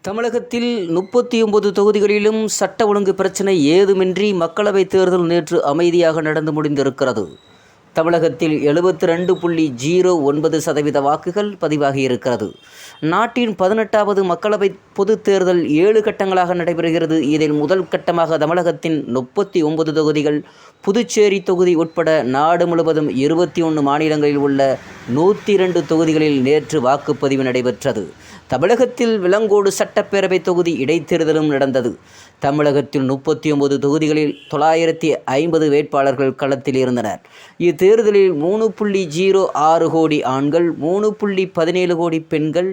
தமிழகத்தில் 39 தொகுதிகளிலும் சட்ட ஒழுங்கு பிரச்சினை ஏதுமின்றி மக்களவைத் தேர்தல் நேற்று அமைதியாக நடந்து முடிந்திருக்கிறது. தமிழகத்தில் 72.09% வாக்குகள் பதிவாகியிருக்கிறது. நாட்டின் 18வது மக்களவை பொதுத் தேர்தல் 7 கட்டங்களாக நடைபெறுகிறது. இதில் முதல் கட்டமாக தமிழகத்தின் 39 தொகுதிகள், புதுச்சேரி தொகுதி உட்பட நாடு முழுவதும் 21 மாநிலங்களில் உள்ள 102 தொகுதிகளில் நேற்று வாக்குப்பதிவு நடைபெற்றது. தமிழகத்தில் விலங்கோடு சட்டப்பேரவை தொகுதி இடைத்தேர்தலும் நடந்தது. தமிழகத்தில் 39 தொகுதிகளில் 950 வேட்பாளர்கள் களத்தில் இருந்தனர். இத்தேர்தலில் 3.06 கோடி ஆண்கள், 3.17 கோடி பெண்கள்,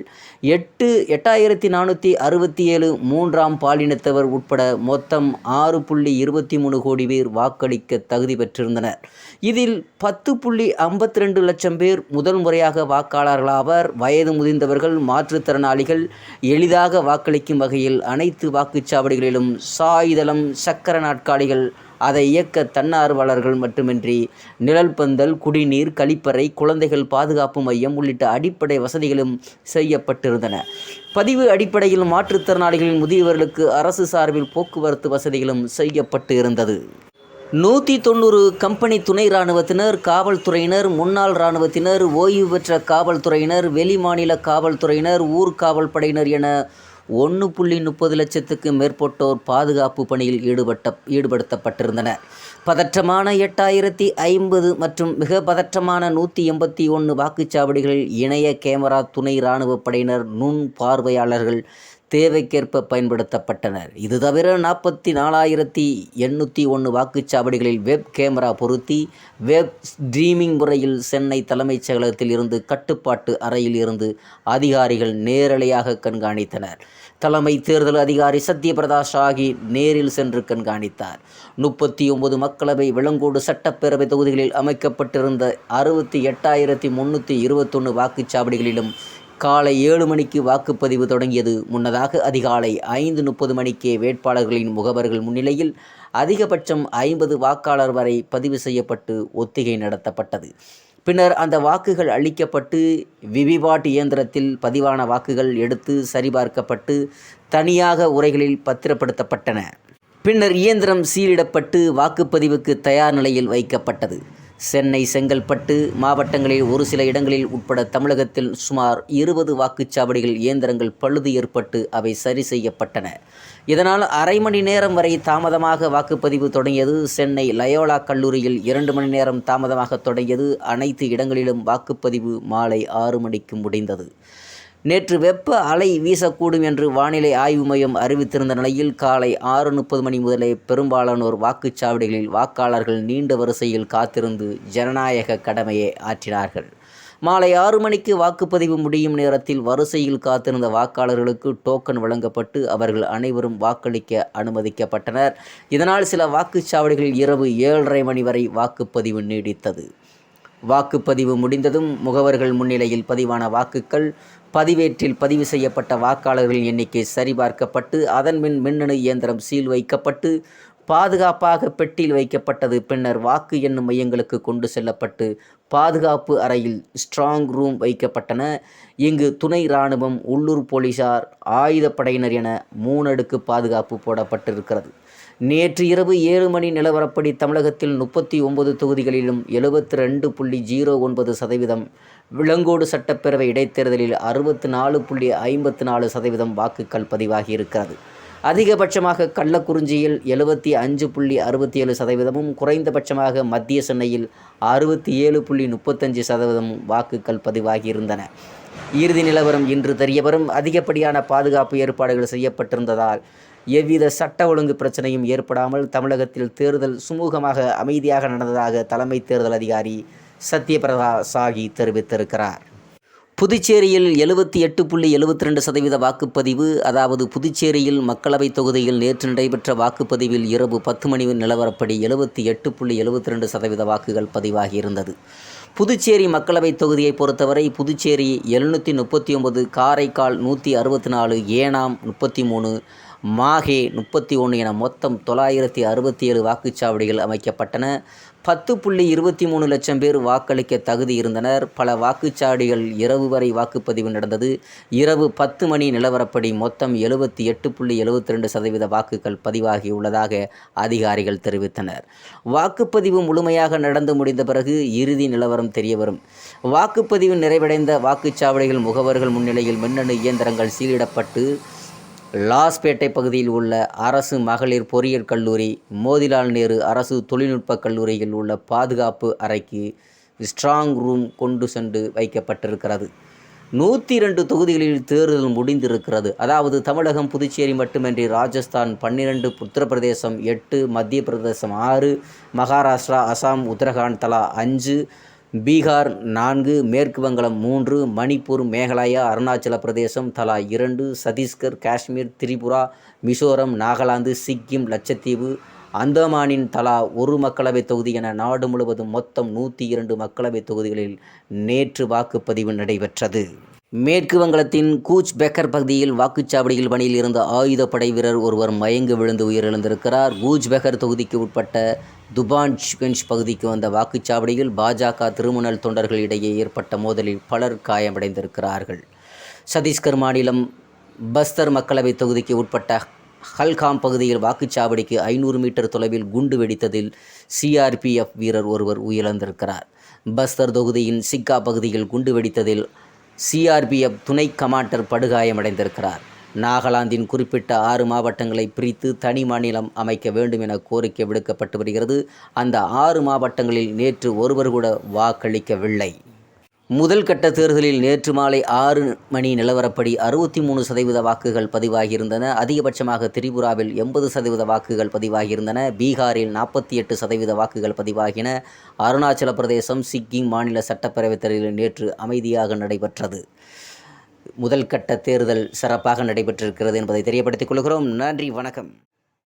8,467 மூன்றாம் பாலினத்தவர் உட்பட மொத்தம் 6.23 கோடி பேர் வாக்களிக்க தகுதி பெற்றிருந்தனர். இதில் 10.52 லட்சம் பேர் முதல் முறையாக வாக்காளர்களாவர். வயது முதிர்ந்தவர்கள், மாற்றுத்திறனாளிகள் எளிதாக வாக்களிக்கும் வகையில் அனைத்து வாக்குச்சாவடிகளிலும் சாய்தளம், சக்கர நாற்காலிகள், அதை இயக்க தன்னார்வலர்கள் மட்டுமின்றி நிழல் பந்தல், குடிநீர், கழிப்பறை, குழந்தைகள் பாதுகாப்பு மையம் உள்ளிட்ட அடிப்படை வசதிகளும் செய்யப்பட்டிருந்தன. பதிவு அடிப்படையில் மாற்றுத்திறனாளிகளின் முதியவர்களுக்கு அரசு சார்பில் போக்குவரத்து வசதிகளும் செய்யப்பட்டு இருந்தது. 190 கம்பெனி துணை இராணுவத்தினர், காவல்துறையினர், முன்னாள் இராணுவத்தினர், ஓய்வு பெற்ற காவல்துறையினர், வெளிமாநில காவல்துறையினர், ஊர்காவல் படையினர் என 1.30 லட்சத்துக்கு மேற்பட்டோர் பாதுகாப்பு பணியில் ஈடுபடுத்தப்பட்டிருந்தனர். பதற்றமான 8,050 மற்றும் மிக பதற்றமான 181 வாக்குச்சாவடிகளில் இணைய கேமரா, துணை இராணுவ படையினர், நுண் பார்வையாளர்கள் தேவைக்கேற்ப பயன்படுத்தப்பட்டனர். இது தவிர 44,801 வாக்குச்சாவடிகளில் வெப் கேமரா பொருத்தி வெப் ஸ்ட்ரீமிங் முறையில் சென்னை தலைமைச் செயலகத்தில் இருந்து கட்டுப்பாட்டு அறையில் இருந்து அதிகாரிகள் நேரலையாக கண்காணித்தனர். தலைமை தேர்தல் அதிகாரி சத்யபிரதா சாஹூ நேரில் சென்று கண்காணித்தார். 39 மக்களவை விலங்கோடு சட்டப்பேரவை தொகுதிகளில் அமைக்கப்பட்டிருந்த 68,321 வாக்குச்சாவடிகளிலும் காலை 7 மணிக்கு வாக்குப்பதிவு தொடங்கியது. முன்னதாக அதிகாலை 5:30 மணிக்கே வேட்பாளர்களின் முகவர்கள் முன்னிலையில் அதிகபட்சம் 50 வாக்காளர் வரை பதிவு செய்யப்பட்டு ஒத்திகை நடத்தப்பட்டது. பின்னர் அந்த வாக்குகள் அளிக்கப்பட்டு விவிபாட் இயந்திரத்தில் பதிவான வாக்குகள் எடுத்து சரிபார்க்கப்பட்டு தனியாக உறைகளில் பத்திரப்படுத்தப்பட்டன. பின்னர் இயந்திரம் சீலிடப்பட்டு வாக்குப்பதிவுக்கு தயார் நிலையில் வைக்கப்பட்டது. சென்னை, செங்கல்பட்டு மாவட்டங்களில் ஒரு சில இடங்களில் உட்பட தமிழகத்தில் சுமார் 20 வாக்குச்சாவடிகள் இயந்திரங்கள் பழுது ஏற்பட்டு அவை சரி செய்யப்பட்டன. இதனால் அரை மணி நேரம் வரை தாமதமாக வாக்குப்பதிவு தொடங்கியது. சென்னை லயோலா கல்லூரியில் 2 மணி நேரம் தாமதமாக தொடங்கியது. அனைத்து இடங்களிலும் வாக்குப்பதிவு மாலை 6 மணிக்கு முடிந்தது. நேற்று வெப்ப அலை வீசக்கூடும் என்று வானிலை ஆய்வு மையம் அறிவித்திருந்த நிலையில் காலை 6:30 மணி முதலே பெரும்பாலானோர் வாக்குச்சாவடிகளில் வாக்காளர்கள் நீண்ட வரிசையில் காத்திருந்து ஜனநாயக கடமையை ஆற்றினார்கள். மாலை 6 மணிக்கு வாக்குப்பதிவு முடியும் நேரத்தில் வரிசையில் காத்திருந்த வாக்காளர்களுக்கு டோக்கன் வழங்கப்பட்டு அவர்கள் அனைவரும் வாக்களிக்க அனுமதிக்கப்பட்டனர். இதனால் சில வாக்குச்சாவடிகளில் இரவு 7:30 மணி வரை வாக்குப்பதிவு நீடித்தது. வாக்குப்பதிவு முடிந்ததும் முகவர்கள் முன்னிலையில் பதிவான வாக்குகள் பதிவேட்டில் பதிவு செய்யப்பட்ட வாக்காளர்களின் எண்ணிக்கை சரிபார்க்கப்பட்டு அதன் பின் மின்னணு இயந்திரம் சீல் வைக்கப்பட்டு பாதுகாப்பாக பெட்டியில் வைக்கப்பட்டது. பின்னர் வாக்கு எண்ணும் மையங்களுக்கு கொண்டு செல்லப்பட்டு பாதுகாப்பு அறையில் ஸ்ட்ராங் ரூம் வைக்கப்பட்டன. இங்கு துணை இராணுவம், உள்ளூர் போலீசார், ஆயுதப்படையினர் என 3 அடுக்கு பாதுகாப்பு போடப்பட்டிருக்கிறது. நேற்று இரவு 7 மணி நிலவரப்படி தமிழகத்தில் 39 தொகுதிகளிலும் 72.09% விலங்கோடு சட்டப்பேரவை இடைத்தேர்தலில் 64.54% வாக்குகள் பதிவாகியிருக்கிறது. அதிகபட்சமாக கள்ளக்குறிச்சியில் 75.67%, குறைந்தபட்சமாக மத்திய சென்னையில் 67.35% வாக்குகள் பதிவாகியிருந்தன. இறுதி நிலவரம் இன்று தெரியவரும். அதிகப்படியான பாதுகாப்பு ஏற்பாடுகள் செய்யப்பட்டிருந்ததால் எவ்வித சட்ட ஒழுங்கு பிரச்சனையும் ஏற்படாமல் தமிழகத்தில் தேர்தல் சுமூகமாக அமைதியாக நடந்ததாக தலைமை தேர்தல் அதிகாரி சத்யபிரதா சாஹூ தெரிவித்திருக்கிறார். புதுச்சேரியில் 78.72% வாக்குப்பதிவு. அதாவது புதுச்சேரியில் மக்களவை தொகுதியில் நேற்று நடைபெற்ற வாக்குப்பதிவில் இரவு 10 மணி நிலவரப்படி 78.72% வாக்குகள் பதிவாகியிருந்தது. புதுச்சேரி மக்களவை தொகுதியை பொறுத்தவரை புதுச்சேரி 739, காரைக்கால் 164, ஏனாம் 33, மாஹே 31 என மொத்தம் 967 வாக்குச்சாவடிகள் அமைக்கப்பட்டன. 10.23 லட்சம் பேர் வாக்களிக்க தகுதி இருந்தனர். பல வாக்குச்சாவடிகள் இரவு வரை வாக்குப்பதிவு நடந்தது. இரவு 10 மணி நிலவரப்படி மொத்தம் 78.72% வாக்குகள் பதிவாகியுள்ளதாக அதிகாரிகள் தெரிவித்தனர். வாக்குப்பதிவு முழுமையாக நடந்து முடிந்த பிறகு இறுதி நிலவரம் தெரியவரும். வாக்குப்பதிவு நிறைவடைந்த வாக்குச்சாவடிகள் முகவர்கள் முன்னிலையில் மின்னணு இயந்திரங்கள் சீலிடப்பட்டு லாஸ்பேட்டை பகுதியில் உள்ள அரசு மகளிர் பொறியியல் கல்லூரி, மோதிலால் நேரு அரசு தொழில்நுட்ப கல்லூரியில் உள்ள பாதுகாப்பு அறைக்கு ஸ்ட்ராங் ரூம் கொண்டு சென்று வைக்கப்பட்டிருக்கிறது. 102 தொகுதிகளில் தேர்தல் முடிந்திருக்கிறது. அதாவது தமிழகம், புதுச்சேரி மட்டுமின்றி ராஜஸ்தான் 12, உத்தரப்பிரதேசம் 8, மத்திய பிரதேசம் 6, மகாராஷ்டிரா, அசாம், உத்தரகாண்ட் தலா 5, பீகார் 4, மேற்கு வங்காளம் 3, மணிப்பூர், மேகாலயா, அருணாச்சல பிரதேசம் தலா 2, சத்தீஸ்கர், காஷ்மீர், திரிபுரா, மிசோரம், நாகாலாந்து, சிக்கிம், லட்சத்தீவு, அந்தமானின் தலா 1 மக்களவைத் தொகுதி என நாடு முழுவதும் மொத்தம் 102 மக்களவைத் தொகுதிகளில் நேற்று வாக்குப்பதிவு நடைபெற்றது. மேற்கு வங்கத்தின் கூச் பெக்கர் பகுதியில் வாக்குச்சாவடியில் பணியில் இருந்த ஆயுதப்படை வீரர் ஒருவர் மயங்கி விழுந்து உயிரிழந்திருக்கிறார். கூச் பெக்கர் தொகுதிக்கு உட்பட்ட துபான்ஜ்கஞ்ச் பகுதிக்கு வந்த வாக்குச்சாவடியில் பாஜக திரிணாமுல் தொண்டர்கள் இடையே ஏற்பட்ட மோதலில் பலர் காயமடைந்திருக்கிறார்கள். சத்தீஸ்கர் மாநிலம் பஸ்தர் மக்களவைத் தொகுதிக்கு உட்பட்ட ஹல்காம் பகுதியில் வாக்குச்சாவடிக்கு 500 மீட்டர் தொலைவில் குண்டு வெடித்ததில் சிஆர்பிஎஃப் வீரர் ஒருவர் உயிரிழந்திருக்கிறார். பஸ்தர் தொகுதியின் சிக்கா பகுதியில் குண்டு வெடித்ததில் சிஆர்பிஎஃப் துணை கமாண்டர் படுகாயமடைந்திருக்கிறார். நாகாலாந்தின் குறிப்பிட்ட 6 மாவட்டங்களை பிரித்து தனி மாநிலம் அமைக்க வேண்டும் என கோரிக்கை விடுக்கப்பட்டு வருகிறது. அந்த 6 மாவட்டங்களில் நேற்று ஒருவர் கூட வாக்களிக்கவில்லை. முதல் கட்ட தேர்தலில் நேற்று மாலை 6 மணி நிலவரப்படி 63% வாக்குகள் பதிவாகியிருந்தன. அதிகபட்சமாக திரிபுராவில் 80% வாக்குகள் பதிவாகியிருந்தன. பீகாரில் 48% வாக்குகள் பதிவாகின. அருணாச்சல பிரதேசம், சிக்கிம் மாநில சட்டப்பேரவைத் தேர்தலில் நேற்று அமைதியாக நடைபெற்றது. முதல் கட்ட தேர்தல் சிறப்பாக நடைபெற்றிருக்கிறது என்பதை தெரியப்படுத்திக் கொள்கிறோம். நன்றி, வணக்கம்.